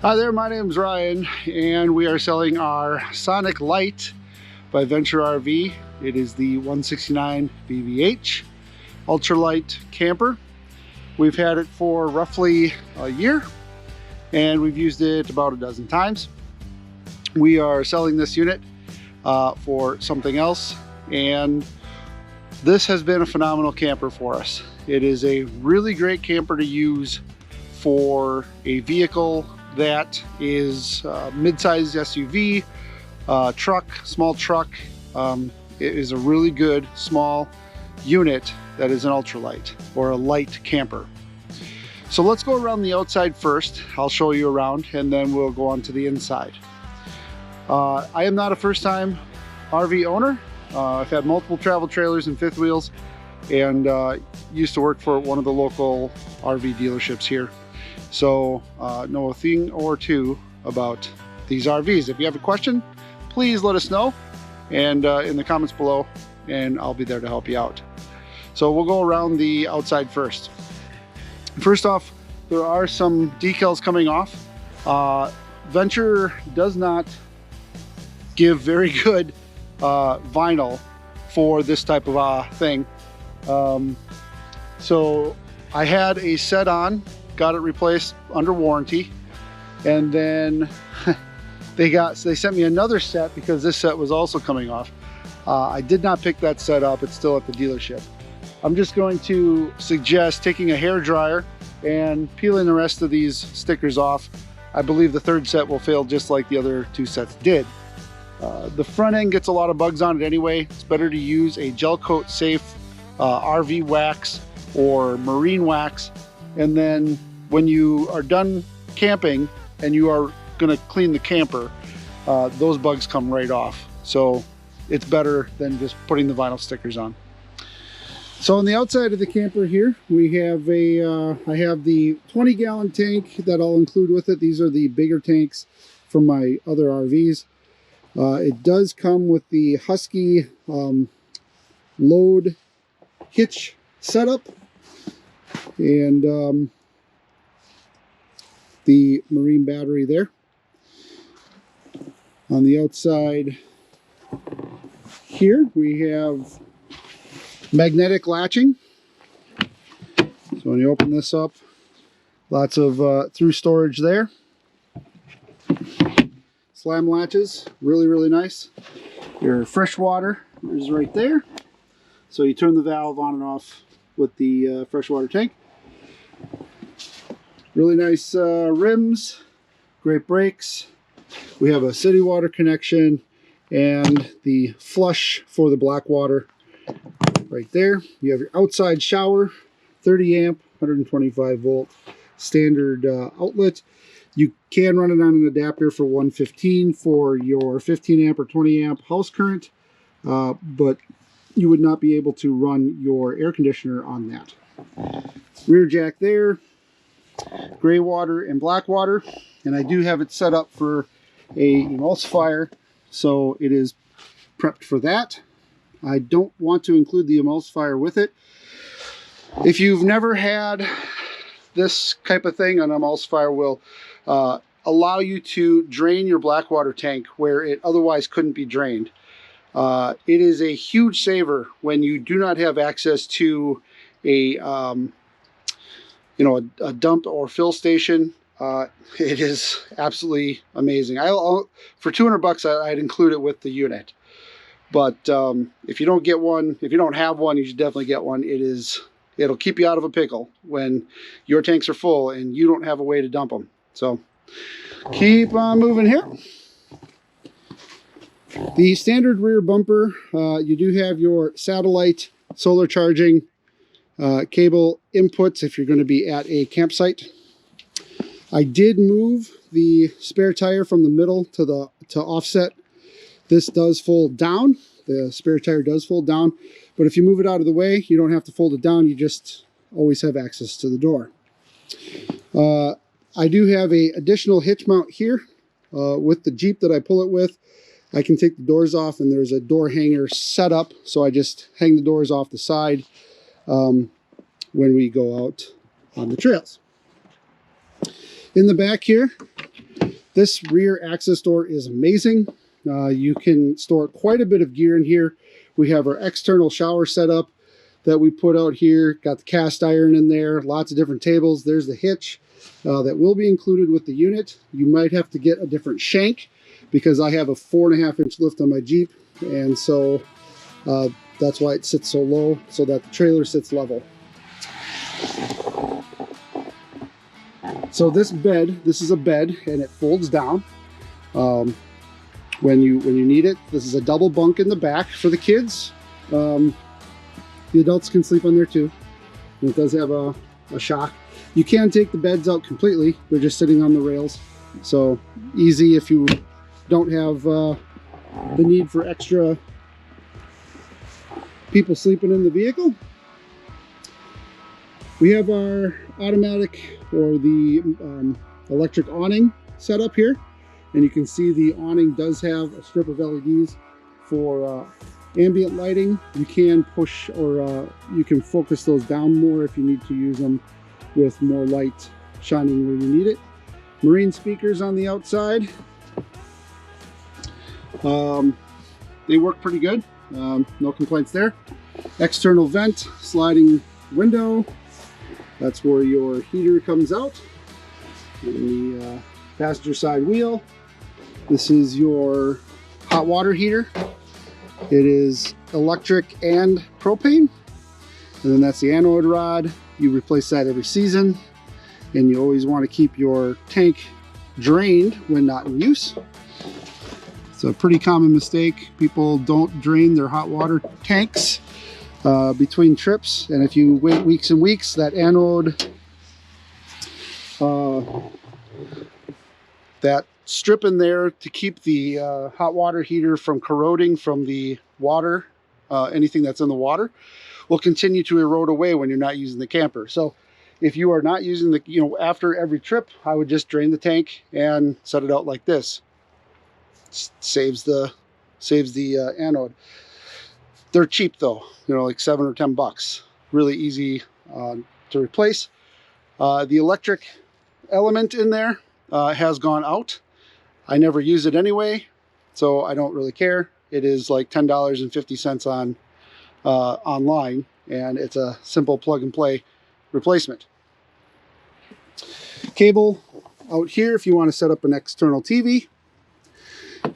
Hi there, my name's Ryan, and we are selling our Sonic Lite by Venture RV. It is the 169 VBH ultralight camper. We've had it for roughly a year, and we've used it about a dozen times. We are selling this unit for something else, and this has been a phenomenal camper for us. It is a really great camper to use for a vehicle that is mid-sized SUV, truck, small truck. It is a really good small unit that is an ultralight or a light camper. So let's go around the outside first. I'll show you around and then we'll go on to the inside. I am not a first-time RV owner. I've had multiple travel trailers and fifth wheels, and used to work for one of the local RV dealerships here. So know a thing or two about these RVs. If you have a question, please let us know and in the comments below, and I'll be there to help you out. So we'll go around the outside first. First off, there are some decals coming off. Venture does not give very good vinyl for this type of thing. So I had a set on, got it replaced under warranty, and then they sent me another set because this set was also coming off. I did not pick that set up. It's still at the dealership. I'm just going to suggest taking a hair dryer and peeling the rest of these stickers off. I believe the third set will fail just like the other two sets did. The front end gets a lot of bugs on it anyway. It's better to use a gel coat safe RV wax or marine wax, and then when you are done camping and you are going to clean the camper, those bugs come right off. So it's better than just putting the vinyl stickers on. So on the outside of the camper here, we have I have the 20-gallon tank that I'll include with it. These are the bigger tanks from my other RVs. It does come with the Husky load hitch setup, and the marine battery there. On the outside here, we have magnetic latching. So when you open this up, lots of through storage there. Slam latches, really nice. Your fresh water is right there. So you turn the valve on and off with the freshwater tank. Really nice rims, great brakes. We have a city water connection and the flush for the black water right there. You have your outside shower, 30 amp, 125 volt standard outlet. You can run it on an adapter for 115 for your 15 amp or 20 amp house current, but you would not be able to run your air conditioner on that. Rear jack there, gray water and black water, and I do have it set up for a emulsifier, so it is prepped for that. I don't want to include the emulsifier with it. If you've never had this type of thing, an emulsifier will allow you to drain your black water tank where it otherwise couldn't be drained. It is a huge saver when you do not have access to a a dump or fill station. It is absolutely amazing. For 200 bucks, I'd include it with the unit. But if you don't get one, if you don't have one, you should definitely get one. It'll keep you out of a pickle when your tanks are full and you don't have a way to dump them. So keep on moving here. The standard rear bumper, you do have your satellite solar charging cable inputs if you're going to be at a campsite. I did move the spare tire from the middle to offset. This does fold down. The spare tire does fold down, but if you move it out of the way, you don't have to fold it down. You just always have access to the door. I do have an additional hitch mount here with the Jeep that I pull it with. I can take the doors off, and there's a door hanger set up, so I just hang the doors off the side when we go out on the trails. In the back here, This rear access door is amazing. You can store quite a bit of gear in here. We have our external shower setup that we put out here. Got the cast iron in there, lots of different tables. There's the hitch that will be included with the unit. You might have to get a different shank because I have a 4.5-inch lift on my Jeep, and so that's why it sits so low, so that the trailer sits level. So this is a bed, and it folds down when you need it. This is a double bunk in the back for the kids. The adults can sleep on there too. And it does have a shock. You can take the beds out completely. They're just sitting on the rails. So easy if you don't have the need for extra people sleeping in the vehicle. We have our automatic or the electric awning set up here. And you can see the awning does have a strip of LEDs for ambient lighting. You can push or you can focus those down more if you need to use them with more light shining where you need it. Marine speakers on the outside. They work pretty good. No complaints there. External vent, sliding window. That's where your heater comes out. And the passenger side wheel. This is your hot water heater. It is electric and propane. And then that's the anode rod. You replace that every season. And you always want to keep your tank drained when not in use. It's a pretty common mistake. People don't drain their hot water tanks between trips. And if you wait weeks and weeks, that anode, that strip in there to keep the hot water heater from corroding from the water, anything that's in the water, will continue to erode away when you're not using the camper. So if you are not using the, after every trip, I would just drain the tank and set it out like this. Saves the anode. They're cheap though, like $7 or $10. Really easy to replace. The electric element in there has gone out. I never use it anyway, so I don't really care. It is like $10.50 on online, and it's a simple plug and play replacement. Cable out here if you want to set up an external TV,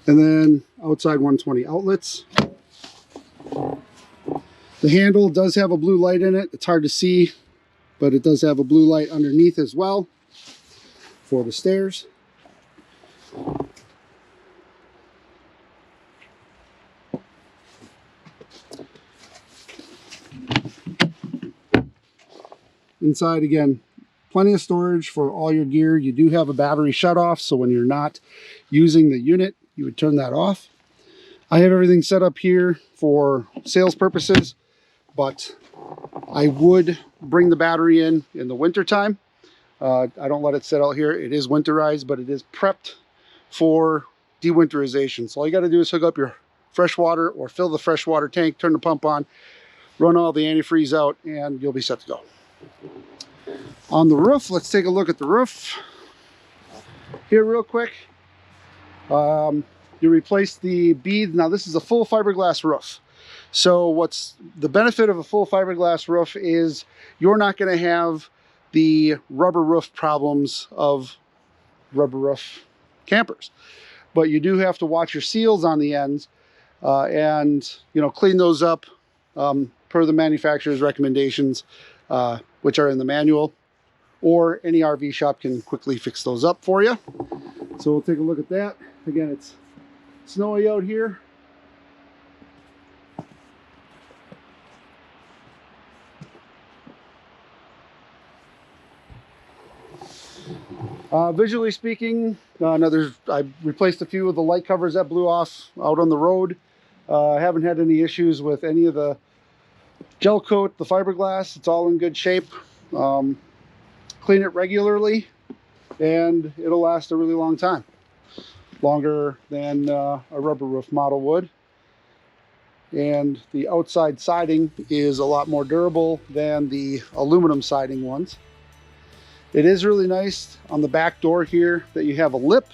and then outside 120 outlets. The handle does have a blue light in it. It's hard to see, but it does have a blue light underneath as well for the stairs. Inside, again, plenty of storage for all your gear. You do have a battery shutoff, so when you're not using the unit, you would turn that off. I have everything set up here for sales purposes, but I would bring the battery in the winter time. I don't let it sit out here. It is winterized, but it is prepped for dewinterization. So all you got to do is hook up your fresh water or fill the fresh water tank, turn the pump on, run all the antifreeze out, and you'll be set to go. On the roof, let's take a look at the roof here real quick. You replace the beads. Now this is a full fiberglass roof. So what's the benefit of a full fiberglass roof is you're not going to have the rubber roof problems of rubber roof campers. But you do have to watch your seals on the ends and clean those up per the manufacturer's recommendations, which are in the manual, or any RV shop can quickly fix those up for you. So we'll take a look at that. Again, it's snowy out here. Visually speaking, I replaced a few of the light covers that blew off out on the road. I haven't had any issues with any of the gel coat, the fiberglass. It's all in good shape. Clean it regularly and it'll last a really long time. Longer than a rubber roof model would. And the outside siding is a lot more durable than the aluminum siding ones. It is really nice on the back door here that you have a lip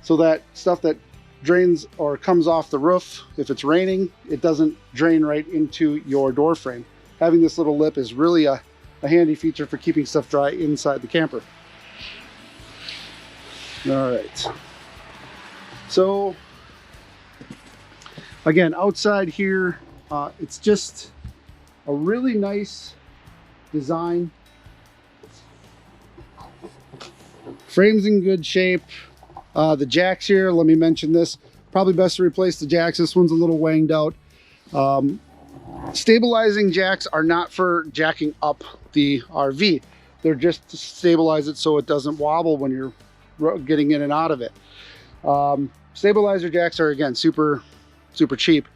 so that stuff that drains or comes off the roof, if it's raining, it doesn't drain right into your door frame. Having this little lip is really a handy feature for keeping stuff dry inside the camper. All right, so again, outside here, it's just a really nice design. Frame's in good shape. The jacks here, let me mention this, probably best to replace the jacks. This one's a little wanged out. Stabilizing jacks are not for jacking up the RV. They're just to stabilize it so it doesn't wobble when you're getting in and out of it. Stabilizer jacks are, again, super cheap,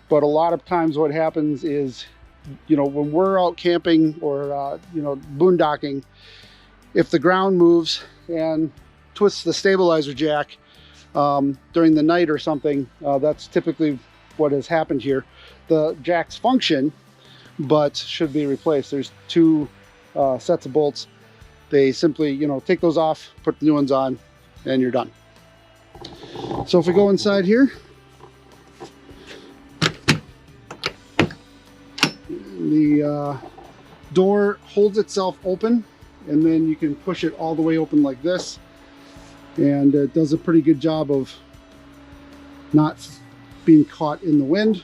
but a lot of times what happens is, you know, when we're out camping or you know, boondocking, if the ground moves and twists the stabilizer jack during the night or something, that's typically what has happened here. The jacks function, but should be replaced. There's two sets of bolts. They simply, you know, take those off, put the new ones on, and you're done. So if we go inside here, the door holds itself open, and then you can push it all the way open like this, and it does a pretty good job of not being caught in the wind.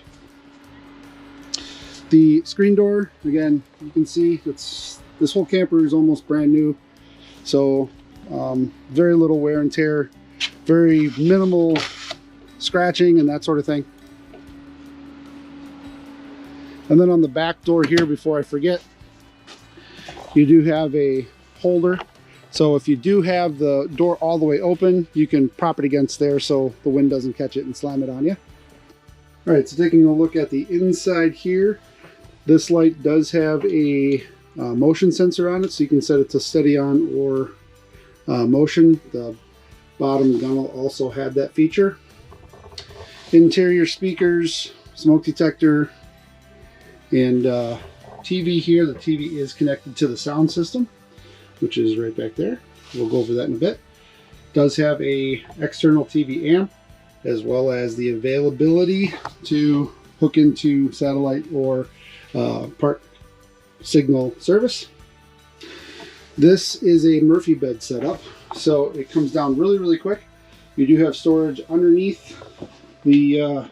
The screen door, again, you can see this whole camper is almost brand new, so very little wear and tear, very minimal scratching and that sort of thing. And then on the back door here, before I forget, you do have a holder. So if you do have the door all the way open, you can prop it against there so the wind doesn't catch it and slam it on you. All right, so taking a look at the inside here, this light does have a motion sensor on it, so you can set it to steady on or motion. The bottom gunnel also had that feature. Interior speakers, smoke detector, and TV here. The TV is connected to the sound system, which is right back there. We'll go over that in a bit. Does have a external TV amp, as well as the availability to hook into satellite or part signal service. This is a Murphy bed setup, so it comes down really quick. You do have storage underneath the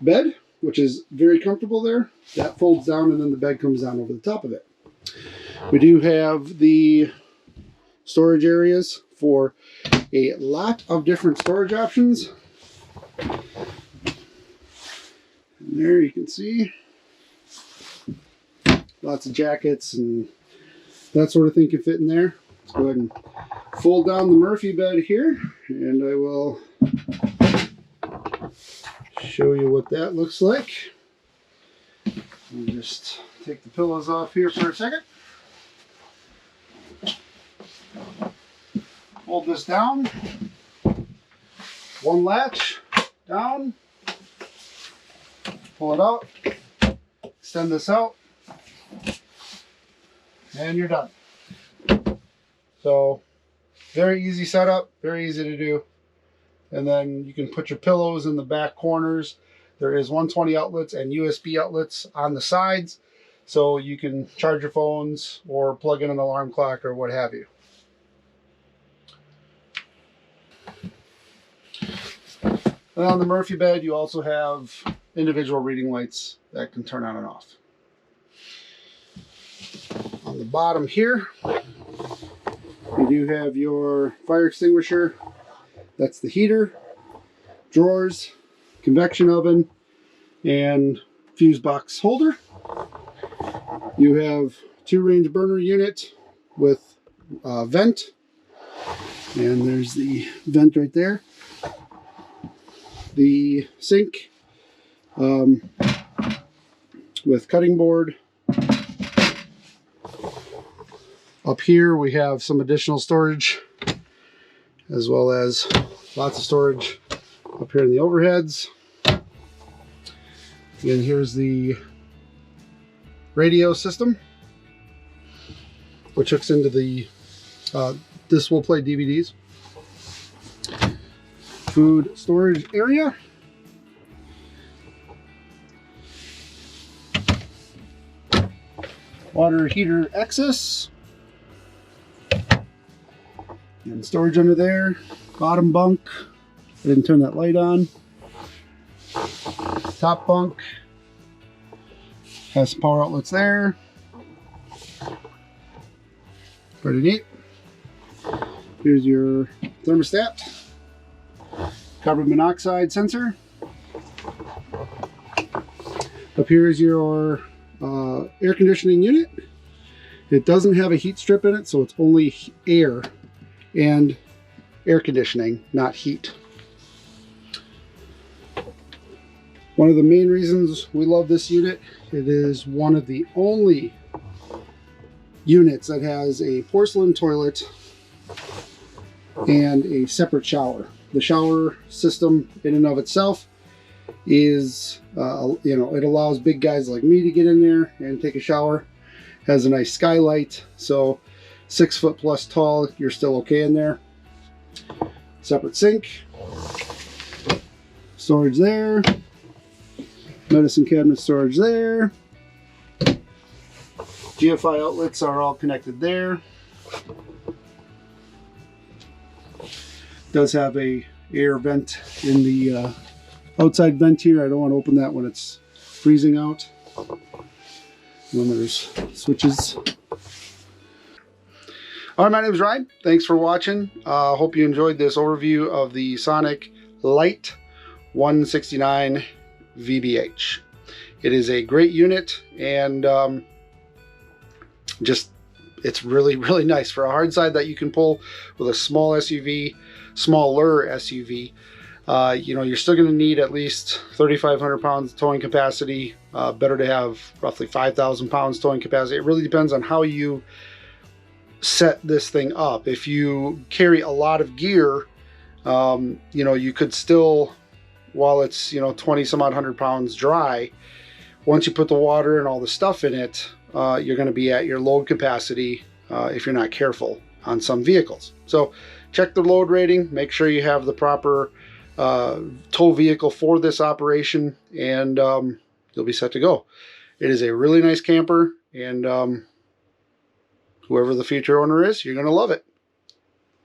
bed, which is very comfortable there. That folds down and then the bed comes down over the top of it. We do have the storage areas for a lot of different storage options. And there you can see lots of jackets and that sort of thing can fit in there. Let's go ahead and fold down the Murphy bed here, and I will show you what that looks like. I'll just take the pillows off here for a second. Hold this down. One latch down. Pull it out. Extend this out. And you're done. So, very easy setup, very easy to do. And then you can put your pillows in the back corners. There is 120 outlets and USB outlets on the sides, so you can charge your phones or plug in an alarm clock or what have you. And on the Murphy bed, you also have individual reading lights that can turn on and off. On the bottom here, you do have your fire extinguisher. That's the heater, drawers, convection oven, and fuse box holder. You have 2-range burner unit with vent, and there's the vent right there. The sink with cutting board. Up here we have some additional storage, as well as lots of storage up here in the overheads. Again, here's the radio system, which hooks into the This will play DVDs. Food storage area. Water heater access. And storage under there. Bottom bunk. I didn't turn that light on. Top bunk. Has some power outlets there. Pretty neat. Here's your thermostat. Carbon monoxide sensor. Up here is your air conditioning unit. It doesn't have a heat strip in it, so it's only air and air conditioning, not heat. One of the main reasons we love this unit, it is one of the only units that has a porcelain toilet and a separate shower. The shower system in and of itself is, you know, it allows big guys like me to get in there and take a shower. Has a nice skylight, so 6 foot plus tall, you're still okay in there. Separate sink. Storage there. Medicine cabinet storage there. GFI outlets are all connected there. Does have a air vent in the outside vent here. I don't want to open that when it's freezing out. And then there's switches. All right, my name is Ryan. Thanks for watching. Hope you enjoyed this overview of the Sonic Lite 169 VBH. It is a great unit, and it's really, really nice for a hard side that you can pull with a small SUV, smaller SUV. You know, you're still going to need at least 3,500 pounds towing capacity. Better to have roughly 5,000 pounds towing capacity. It really depends on how you set this thing up. If you carry a lot of gear, you know, you could still, while it's, you know, 20 some odd hundred pounds dry, once you put the water and all the stuff in it, you're going to be at your load capacity if you're not careful on some vehicles. So check the load rating, make sure you have the proper tow vehicle for this operation, and you'll be set to go. It is a really nice camper, and whoever the future owner is, you're going to love it.